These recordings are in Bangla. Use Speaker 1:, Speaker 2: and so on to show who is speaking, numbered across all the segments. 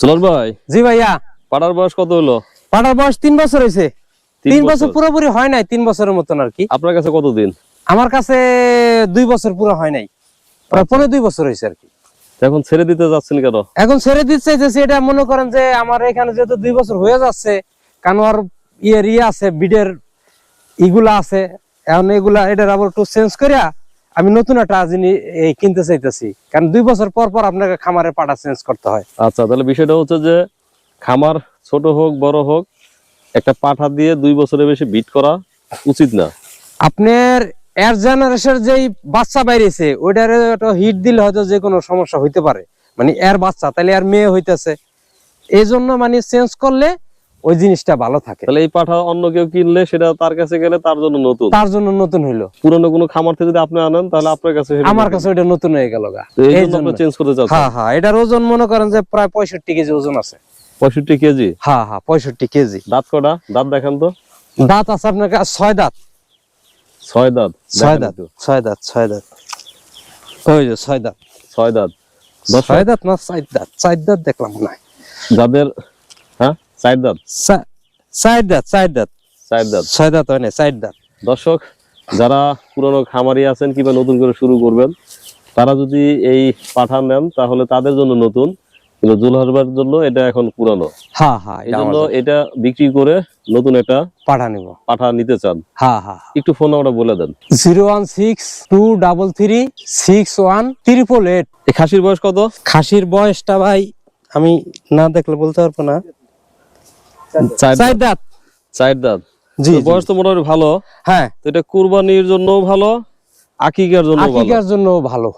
Speaker 1: চলন ভাই।
Speaker 2: জি ভাইয়া।
Speaker 1: পাড়ার বয়স কত হলো?
Speaker 2: পাড়ার বয়স 3 বছর হয়েছে। 3 বছর পুরোপুরি হয় নাই, 3 বছরের মতন আর কি।
Speaker 1: আপনার কাছে কতদিন?
Speaker 2: আমার কাছে 2 বছর পুরো হয় নাই, প্রায় 2 বছর হয়েছে আর কি।
Speaker 1: এখন ছেড়ে দিতে যাচ্ছেন কেন?
Speaker 2: এখন ছেড়ে দিতে চাইতেছি, এটা মনে করেন যে আমার এখানে যেহেতু 2 বছর হয়ে যাচ্ছে, কারণ আর ইয়ে আছে, বিডের ইগুলা আছে, এখন এগুলা এটার আবার একটু চেঞ্জ করিয়া আমি নতুন একটা জিনিস কিনতে চাইতেছি, কারণ 2 বছর পর পর আপনাকে খামারের পাটা চেঞ্জ করতে হয়।
Speaker 1: আচ্ছা, তাহলে বিষয়টা হচ্ছে যে খামার ছোট হোক বড় হোক, একটা পাঠা দিয়ে 2 বছরের বেশি বিট করা উচিত না।
Speaker 2: আপনার এর জেনারেশন যেই বাচ্চা বাইরেছে ওইটারে হিট দিলে হয়তো যে কোনো সমস্যা হইতে পারে, মানে এর বাচ্চা তাহলে আর মেয়ে হইতেছে, এই জন্য মানে চেঞ্জ করলে ওই জিনিসটা ভালো থাকে।
Speaker 1: তাহলে এই পাঠা অন্য কেউ কিনলে সেটা তার কাছে গেলে তার জন্য নতুন,
Speaker 2: তার জন্য নতুন হইলো।
Speaker 1: পুরনো কোনো খামার থেকে যদি আপনি আনেন তাহলে আপনার কাছে
Speaker 2: আমার কাছে ওইটা নতুন হয়ে গেল গা,
Speaker 1: এই জন্য আপনি চেঞ্জ করতে চাচ্ছেন।
Speaker 2: হ্যাঁ হ্যাঁ, এটার ওজন মনে করেন যে প্রায় 65 কেজি ওজন আছে।
Speaker 1: 65 কেজি?
Speaker 2: হ্যাঁ হ্যাঁ, 65 কেজি।
Speaker 1: দাঁত কটা? দাঁত দেখান তো।
Speaker 2: দাঁত আছে আপনার কাছে 6 দাঁত।
Speaker 1: 6 দাঁত?
Speaker 2: 6 দাঁত, 6 দাঁত, 6 দাঁত, ওই যে 6 দাঁত।
Speaker 1: 6 দাঁত?
Speaker 2: 6 দাঁত না 4 দাঁত? 4 দাঁত দেখলাম না
Speaker 1: যাদের, হ্যাঁ 4 দাঁত?
Speaker 2: 4 দাঁত, 4 দাঁত,
Speaker 1: 4 দাঁত।
Speaker 2: 6 দাঁত হয় না, 4 দাঁত।
Speaker 1: দর্শক, যারা পুরনো খামারি আছেন কিংবা নতুন করে শুরু করবেন, তারা যদি এই পাঠা নেন তাহলে তাদের জন্য নতুন, কিন্তু জুলহাসবার জন্য এটা এখন পুরানো।
Speaker 2: হ্যাঁ হ্যাঁ,
Speaker 1: এই জন্য এটা বিক্রি করে নতুন একটা
Speaker 2: পাঠা নিব,
Speaker 1: পাঠা নিতে চান।
Speaker 2: হ্যাঁ হ্যাঁ,
Speaker 1: একটু ফোন নাম্বারটা বলে দেন।
Speaker 2: 01623361888।
Speaker 1: এই খাসির বয়স কত?
Speaker 2: খাসির বয়সটা ভাই আমি না দেখলে বলতে পারবো না। 4 দাঁত।
Speaker 1: 4 দাঁত?
Speaker 2: জি,
Speaker 1: বয়স তো মোটামুটি ভালো।
Speaker 2: হ্যাঁ,
Speaker 1: তো এটা কুরবানির জন্য ভালো, আকিকার জন্য ভালো।
Speaker 2: আকিকার জন্য ভালো।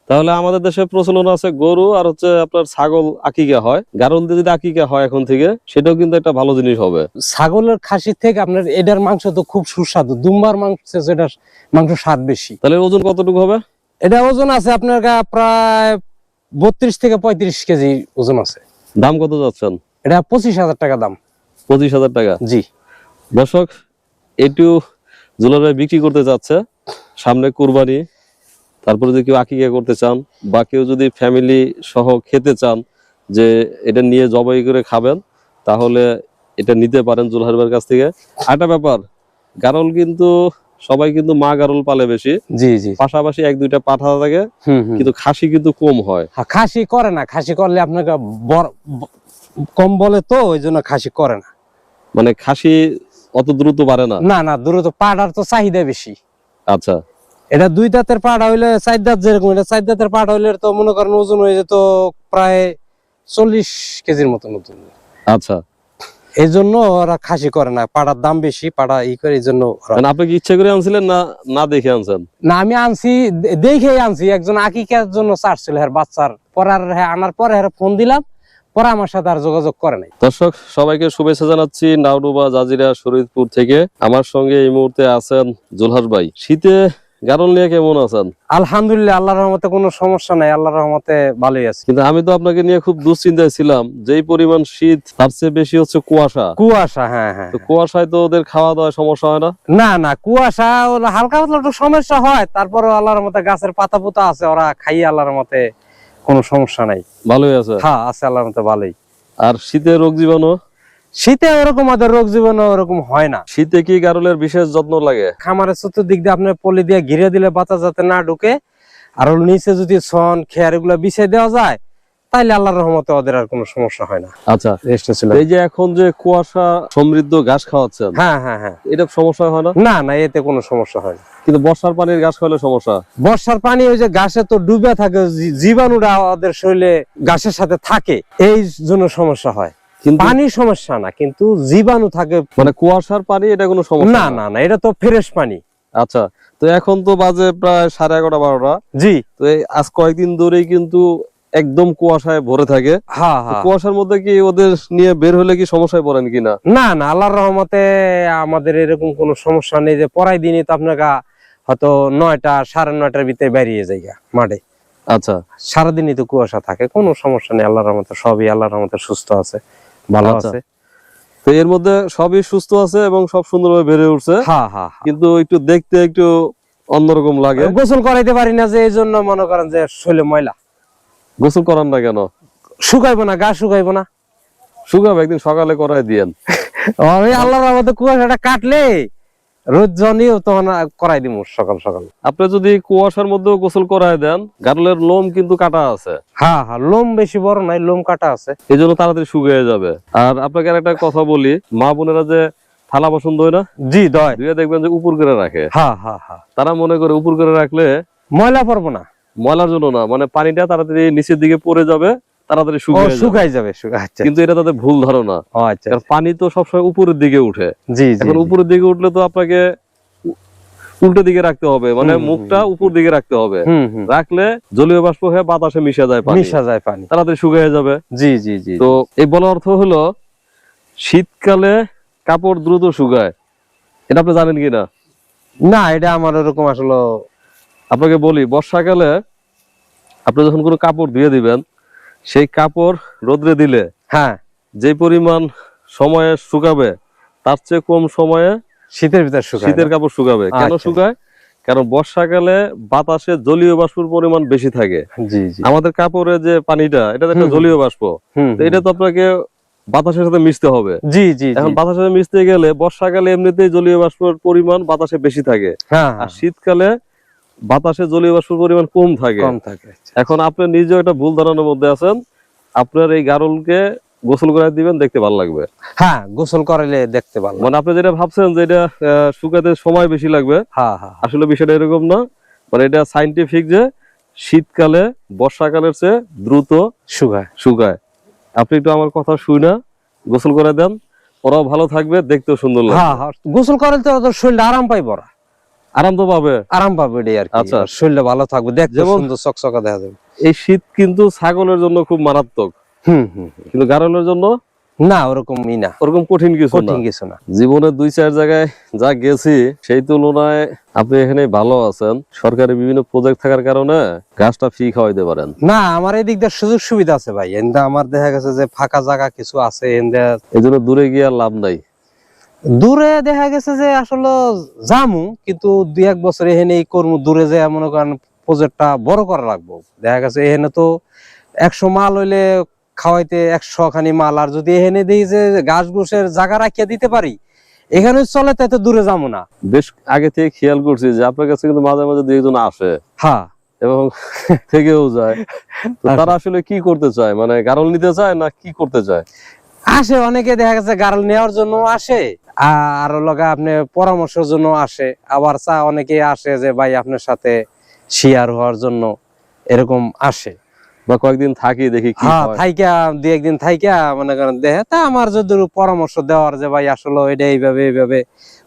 Speaker 1: তাহলে আমাদের দেশে প্রচলন আছে গরু আর হচ্ছে আপনার ছাগল আকিকা হয়, গারল দিয়ে যদি আকিকা হয় এখন থেকে, সেটাও কিন্তু একটা ভালো জিনিস হবে।
Speaker 2: ছাগলের খাসির থেকে আপনার এটার মাংস তো খুব সুস্বাদু, দুম্বার মাংস যেটার মাংস স্বাদ বেশি।
Speaker 1: তাহলে ওজন কতটুকু হবে?
Speaker 2: এটা ওজন আছে আপনার প্রায় 32 থেকে 35 কেজি ওজন আছে।
Speaker 1: দাম কত যাচ্ছেন?
Speaker 2: এটা 25,000 টাকা দাম।
Speaker 1: 25,000 টাকা?
Speaker 2: জি।
Speaker 1: দর্শক, একটু জুলার বিক্রি করতে যাচ্ছে, সামনে কুরবানি, তারপরে যদি কেউ আকিকা করতে চান বা কেউ যদি ফ্যামিলি সহ খেতে চান যে এটা নিয়ে জবাই করে খাবেন, তাহলে এটা নিতে পারেন জুলহাসবার কাছ থেকে। আরেকটা ব্যাপার, গারল কিন্তু সবাই কিন্তু মা গারল পালে বেশি,
Speaker 2: জি জি,
Speaker 1: পাশাপাশি 1-2টা পাঠা থাকে, কিন্তু খাসি কিন্তু কম হয়।
Speaker 2: খাসি করে না, খাসি করলে আপনাকে কম বলে তো ওই জন্য খাসি করে না।
Speaker 1: মানে খাসি অত দ্রুত পারে না?
Speaker 2: না না, দ্রুত পাড়ার তো চাহিদা বেশি।
Speaker 1: আচ্ছা,
Speaker 2: এটা 2 দাঁতের পাড়া হইলে 4 দাঁত, যেরকম এটা 4 দাঁতের পাড়া হইলে তো মনে করেন ওজন হয়ে যেত প্রায় 40 কেজির মতন ওজন।
Speaker 1: আচ্ছা,
Speaker 2: এই জন্য ওরা খাসি করে না, পাড়ার দাম বেশি, পাড়া ই করে, এই জন্য।
Speaker 1: মানে আপনি কি ইচ্ছা করে আনছিলেন না না দেখে আনছেন?
Speaker 2: না, আমি আনছি, দেখেই আনছি। একজন আকিকার জন্য চাচ্ছিল হ্যাঁ বাচ্চার, পরে আর হ্যাঁ আনার পরে হ্যাঁ ফোন দিলাম, পরে আমার সাথে আর যোগাযোগ করে নাই।
Speaker 1: দর্শক, সবাইকে শুভেচ্ছা জানাচ্ছি নাউডুবা জাজিরা শরীয়তপুর থেকে। আমার সঙ্গে এই মুহূর্তে আছেন জুলহাস ভাই। শীতে গারল নিয়ে কেমন আছেন?
Speaker 2: আলহামদুলিল্লাহ, আল্লাহর রহমতে কোনো সমস্যা নাই, আল্লাহর রহমতে ভালোই আছে।
Speaker 1: কিন্তু আমি তো আপনাকে নিয়ে খুব দুশ্চিন্তায় ছিলাম, যেই পরিমাণ শীত, তার চেয়ে বেশি হচ্ছে কুয়াশা।
Speaker 2: কুয়াশা, হ্যাঁ হ্যাঁ।
Speaker 1: তো কুয়াশায় তো ওদের খাওয়া দাওয়া সমস্যা হয় না?
Speaker 2: না না, কুয়াশা হালকা পাতলা একটু সমস্যা হয়, তারপরে আল্লাহর মতে গাছের পাতা পুতা আছে, ওরা খাইয়ে আল্লাহর মতে কোনো সমস্যা নাই,
Speaker 1: ভালোই আছে।
Speaker 2: হ্যাঁ আছে আল্লাহর মতে ভালোই।
Speaker 1: আর শীতে রোগ জীবাণু?
Speaker 2: শীতে ওরকম ওদের রোগ জীবাণু ওরকম হয় না।
Speaker 1: শীতে কি গারলের বিশেষ যত্ন লাগে?
Speaker 2: খামারের চতুর্দিক দিয়ে আপনার পলি দিয়ে ঘিরে দিলে বাতাস যাতে না ঢুকে, আর ওর নিচে যদি ছন খেয়ার এগুলো বিছিয়ে দেওয়া যায়, তাইলে আল্লাহর রহমতে ওদের আর কোনো সমস্যা হয় না।
Speaker 1: আচ্ছা,
Speaker 2: রেস্ট ছিল।
Speaker 1: এই যে এখন যে কুয়াশা সমৃদ্ধ ঘাস খাওয়াচ্ছেন,
Speaker 2: হ্যাঁ হ্যাঁ হ্যাঁ,
Speaker 1: এটা সমস্যা হয় না?
Speaker 2: না না, এতে কোনো সমস্যা হয় না।
Speaker 1: কিন্তু বর্ষার পানির ঘাস খাওয়ালে সমস্যা?
Speaker 2: বর্ষার পানি ওই যে ঘাসে তো ডুবে থাকে, জীবাণুরা ওদের শরীরে ঘাসের সাথে থাকে, এই জন্য সমস্যা হয়।
Speaker 1: কিন্তু
Speaker 2: পানির সমস্যা না, কিন্তু জীবাণু থাকে।
Speaker 1: মানে কুয়াশার পানি এটা কোনো সমস্যা
Speaker 2: না না না, এটা তো ফ্রেশ পানি।
Speaker 1: আচ্ছা, তো এখন তো বাজে প্রায় 11:30 12টা।
Speaker 2: জি,
Speaker 1: তো এই আজ কয়েকদিন ধরেই কিন্তু একদম কুয়াশায় ভরে থাকে।
Speaker 2: হ্যাঁ
Speaker 1: তো
Speaker 2: হ্যাঁ,
Speaker 1: কুয়াশার মধ্যে কি ওদের নিয়ে বের হলে কি সমস্যায় পড়েন কিনা?
Speaker 2: না না, আল্লাহর রহমতে আমাদের এরকম কোনো সমস্যা নেই, যে পরাই দিনই তো আপনাকে হয়তো 9টা 9:30টার ভিতরে বেরিয়ে যায় মাঠে।
Speaker 1: আচ্ছা,
Speaker 2: সারাদিনই তো কুয়াশা থাকে, কোনো সমস্যা নেই আল্লাহর রহমতে, সবই আল্লাহর রহমতে সুস্থ আছে, ভালো
Speaker 1: আচ্ছা।
Speaker 2: আছে।
Speaker 1: তো এর মধ্যে সবই সুস্থ আছে এবং সব সুন্দরভাবে বেড়ে উঠছে,
Speaker 2: হ্যাঁ হ্যাঁ,
Speaker 1: কিন্তু একটু দেখতে একটু অন্যরকম লাগে।
Speaker 2: গোসল করাইতে পারি না, যে এই জন্য মনে করেন যে শরীরে ময়লা।
Speaker 1: গোসল করান না কেন?
Speaker 2: শুকাইবো না, গা শুকাইবো না।
Speaker 1: শুকাবে, একদিন সকালে করাই দিয়েন।
Speaker 2: আমি আল্লাহর রহমতে কুয়াশাটা কাটলে রোদ জনিও তখন করাই দিব সকাল সকাল।
Speaker 1: আপনি যদি কুয়াশার মধ্যেও গোসল করায় দেন, গারলের লোম কিন্তু কাটা আছে।
Speaker 2: হ্যাঁ হ্যাঁ, লোম বেশি বড় নাই, লোম কাটা আছে,
Speaker 1: এই জন্য তাড়াতাড়ি শুকিয়ে যাবে। আর আপনাকে আর একটা কথা বলি, মা বোনেরা যে থালা বাসন ধোয় না,
Speaker 2: জি দয়,
Speaker 1: ধুয়ে দেখবেন যে উপর করে রাখে।
Speaker 2: হ্যাঁ হ্যাঁ হ্যাঁ,
Speaker 1: তারা মনে করে উপর করে রাখলে
Speaker 2: ময়লা পড়বো না,
Speaker 1: ময়লার জন্য না, মানে পানিটা তাড়াতাড়ি নিচের দিকে পড়ে যাবে, তাড়াতাড়ি
Speaker 2: ও
Speaker 1: শুকিয়ে যাবে।
Speaker 2: শুকাই যাবে। আচ্ছা,
Speaker 1: কিন্তু এটা তাদের ভুল ধারণা।
Speaker 2: ও আচ্ছা,
Speaker 1: কারণ পানি তো সবসময় উপরের দিকে উঠে।
Speaker 2: জি জি,
Speaker 1: এখন উপরের দিকে উঠলে তো আপনাকে উল্টো দিকে রাখতে হবে, মানে মুখটা উপর দিকে রাখতে হবে। রাখলে জলীয় বাষ্প হয়ে বাতাসে মিশে যায়,
Speaker 2: মিশা যায় পানি,
Speaker 1: তাড়াতাড়ি শুকিয়ে যাবে।
Speaker 2: জি জি জি।
Speaker 1: তো এই বলার অর্থ হলো শীতকালে কাপড় দ্রুত শুকায়, এটা আপনি জানেন কিনা?
Speaker 2: না, এটা আমার ওরকম আসলে।
Speaker 1: আপনাকে বলি, বর্ষাকালে আপনি যখন কোনো কাপড় ধুয়ে দিবেন, সেই কাপড় রোদ্রে দিলে
Speaker 2: হ্যাঁ,
Speaker 1: যে পরিমাণ সময়ে শুকাবে তার চেয়ে কম সময়ে
Speaker 2: শীতের ভিতর শুকায়,
Speaker 1: শীতের কাপড় শুকাবে। কেন
Speaker 2: আচ্ছা।
Speaker 1: শুকায়? কারণ বর্ষাকালে বাতাসে জলীয় বাষ্পের পরিমাণ বেশি থাকে।
Speaker 2: জি জি,
Speaker 1: আমাদের কাপড়ের যে পানিটা, এটা তো একটা জলীয় বাষ্প, তো এটা তো আপনাকে বাতাসের সাথে মিশতে হবে।
Speaker 2: জি জি,
Speaker 1: এখন বাতাসের সাথে মিশতে গেলে বর্ষাকালে এমনিতেই জলীয় বাষ্পের পরিমাণ বাতাসে বেশি থাকে,
Speaker 2: হ্যাঁ,
Speaker 1: আর শীতকালে বাতাসে জলীয় বাষ্পের পরিমাণ কম থাকে।
Speaker 2: কম থাকে।
Speaker 1: এখন আপনি নিজেও একটা ভুল ধারণার মধ্যে আছেন। আপনার এই গারলকে গোসল করে দিবেন, দেখতে ভালো লাগবে।
Speaker 2: হ্যাঁ, গোসল করাইলে দেখতে ভালো,
Speaker 1: মানে আপনি যেটা ভাবছেন যে এটা শুকাতে সময় বেশি লাগবে,
Speaker 2: হ্যাঁ হ্যাঁ,
Speaker 1: আসলে বিষয়টা এরকম না। মানে এটা সাইন্টিফিক যে শীতকালে বর্ষাকালের চেয়ে দ্রুত
Speaker 2: শুকায়
Speaker 1: শুকায়। আপনি একটু আমার কথা শুনে গোসল করে দেন, ওরাও ভালো থাকবে, দেখতেও সুন্দর লাগবে।
Speaker 2: হ্যাঁ হ্যাঁ, গোসল করাইলে তো ওদের শরীরটা আরাম পাইব, ওরা
Speaker 1: আরাম তো পাবে।
Speaker 2: আরাম পাবে এটাই আর কি।
Speaker 1: আচ্ছা।
Speaker 2: শরীরটা ভালো থাকবে, দেখতে
Speaker 1: যেমন-
Speaker 2: সুন্দর চকচকা দেখা যাবে।
Speaker 1: এই শীত কিন্তু ছাগলের জন্য খুব মারাত্মক, কিন্তু গারলের জন্য
Speaker 2: না, ওরকমই না,
Speaker 1: ওরকম কঠিন কিছু না।
Speaker 2: কঠিন কিছু না।
Speaker 1: জীবনে 2-4 জায়গায় যা গেছি, সেই তুলনায় আপনি এখানে ভালো আছেন। সরকারি বিভিন্ন প্রজেক্ট থাকার কারণে গাছটা ফ্রি খাওয়াইতে পারেন।
Speaker 2: না, আমার এই দিক দিয়ে সুযোগ সুবিধা আছে ভাই, এন্দা আমার দেখা গেছে যে ফাঁকা জায়গা কিছু আছে, এন্দা
Speaker 1: এই জন্য দূরে গিয়ে আর লাভ নাই।
Speaker 2: দূরে দেখা গেছে যে আসলে জামু, কিন্তু 2-1 বছর এখানে এই কর্ম দূরে যে মনে করেন প্রজেক্টটা বড় করা লাগবো। দেখা গেছে এখানে তো 100 মাল হইলে খাওয়াইতে 100 খানি মাল, আর যদি এখানে দিই যে ঘাস ঘুষের জায়গা রাখিয়া দিতে পারি, এখানে চলে, তাই তো দূরে যাবো না।
Speaker 1: বেশ আগে থেকে খেয়াল করছি যে আপনার কাছে কিন্তু মাঝে মাঝে 2-1 জন আসে
Speaker 2: হ্যাঁ,
Speaker 1: এবং থেকেও যায়। তো তারা আসলে কি করতে চায়, মানে গারল নিতে চায় না কি করতে চায়?
Speaker 2: আসে অনেকে, দেখা গেছে গার্ল নেওয়ার জন্য আসে, আর লগা আপনি পরামর্শের জন্য আসে, আবার অনেকে আসে যে ভাই আপনার সাথে শেয়ার হওয়ার জন্য, এরকম আসে।
Speaker 1: বা কয়েকদিন থাকি, দেখি কি
Speaker 2: হ্যাঁ,
Speaker 1: হয়।
Speaker 2: থাইকা 2-1 দিন থাইকা মনে করেন দেখে, তা আমার যদি পরামর্শ দেওয়ার যে ভাই আসলে এটা এইভাবে এইভাবে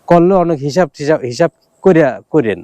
Speaker 2: করলে অনেক হিসাব হিসাব করিয়া করেন,